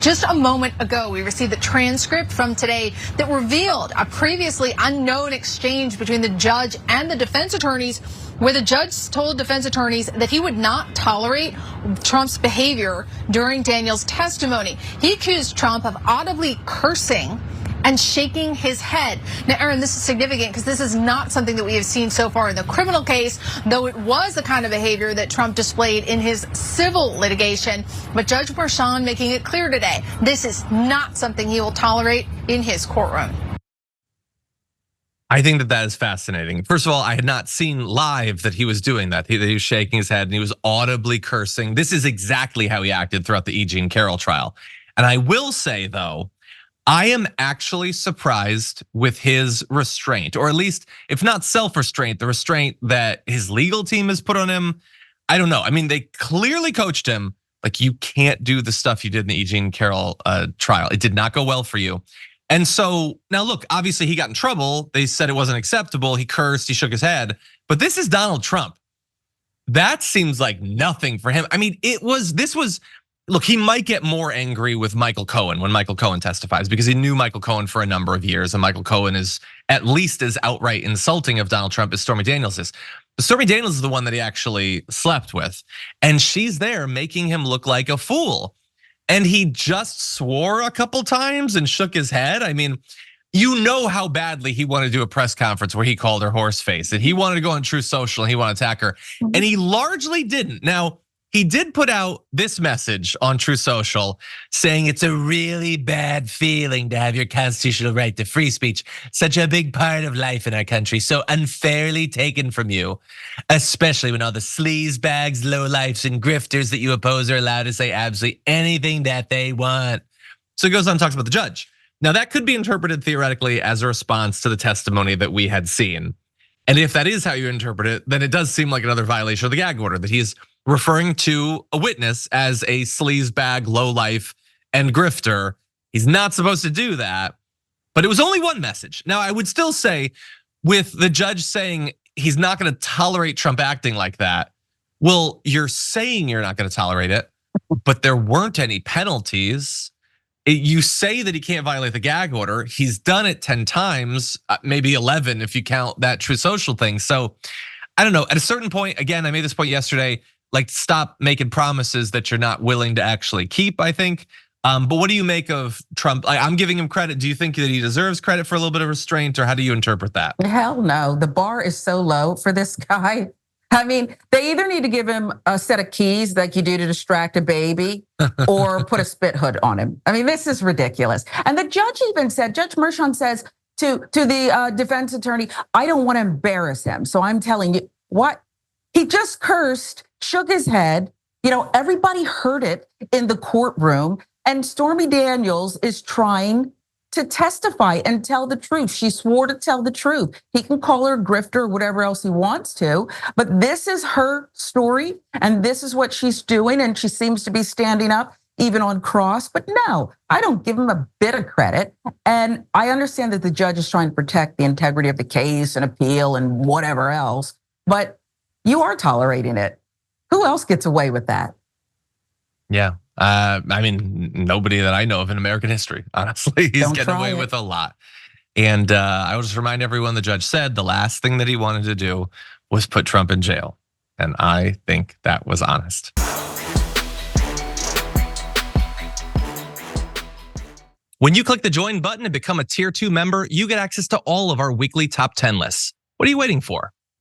Just a moment ago, we received the transcript from today that revealed a previously unknown exchange between the judge and the defense attorneys, where the judge told defense attorneys that he would not tolerate Trump's behavior during Daniels' testimony. He accused Trump of audibly cursing and shaking his head. Now, Aaron, this is significant because this is not something that we have seen so far in the criminal case, though it was the kind of behavior that Trump displayed in his civil litigation. But Judge Merchan making it clear today, this is not something he will tolerate in his courtroom. I think that is fascinating. First of all, I had not seen live that he was doing that. He was shaking his head and he was audibly cursing. This is exactly how he acted throughout the E. Jean Carroll trial. And I will say, though, I am actually surprised with his restraint, or at least, if not self-restraint, the restraint that his legal team has put on him. I don't know. I mean, they clearly coached him, like, you can't do the stuff you did in the E. Jean Carroll trial. It did not go well for you. And so now look, obviously he got in trouble. They said it wasn't acceptable. He cursed, he shook his head, but this is Donald Trump. That seems like nothing for him. I mean, look, he might get more angry with Michael Cohen when Michael Cohen testifies, because he knew Michael Cohen for a number of years, and Michael Cohen is at least as outright insulting of Donald Trump as Stormy Daniels is. But Stormy Daniels is the one that he actually slept with, and she's there making him look like a fool. And he just swore a couple times and shook his head. I mean, you know how badly he wanted to do a press conference where he called her horse face, and he wanted to go on Truth Social and he wanted to attack her, and he largely didn't. Now, he did put out this message on Truth Social saying it's a really bad feeling to have your constitutional right to free speech, such a big part of life in our country, so unfairly taken from you, especially when all the sleazebags, lowlifes, and grifters that you oppose are allowed to say absolutely anything that they want. So he goes on and talks about the judge. Now, that could be interpreted theoretically as a response to the testimony that we had seen. And if that is how you interpret it, then it does seem like another violation of the gag order, that he's referring to a witness as a sleazebag, lowlife, and grifter. He's not supposed to do that, but it was only one message. Now, I would still say, with the judge saying he's not gonna tolerate Trump acting like that, well, you're saying you're not gonna tolerate it, but there weren't any penalties. You say that he can't violate the gag order. He's done it 10 times, maybe 11 if you count that Truth Social thing. So I don't know, at a certain point, again, I made this point yesterday, like, stop making promises that you're not willing to actually keep, I think. But what do you make of Trump? I'm giving him credit. Do you think that he deserves credit for a little bit of restraint, or how do you interpret that? Hell no, the bar is so low for this guy. I mean, they either need to give him a set of keys like you do to distract a baby, or put a spit hood on him. I mean, this is ridiculous. And the judge even said, Judge Merchan says to the defense attorney, I don't want to embarrass him, so I'm telling you what, he just cursed, shook his head. Everybody heard it in the courtroom, and Stormy Daniels is trying to testify and tell the truth. She swore to tell the truth. He can call her a grifter or whatever else he wants to, but this is her story and this is what she's doing, and she seems to be standing up even on cross. But no, I don't give him a bit of credit. And I understand that the judge is trying to protect the integrity of the case and appeal and whatever else, but you are tolerating it. Who else gets away with that? Yeah. I mean, nobody that I know of in American history, honestly. He's getting away with a lot. And I will just remind everyone, the judge said the last thing that he wanted to do was put Trump in jail. And I think that was honest. When you click the join button and become a tier 2 member, you get access to all of our weekly top 10 lists. What are you waiting for?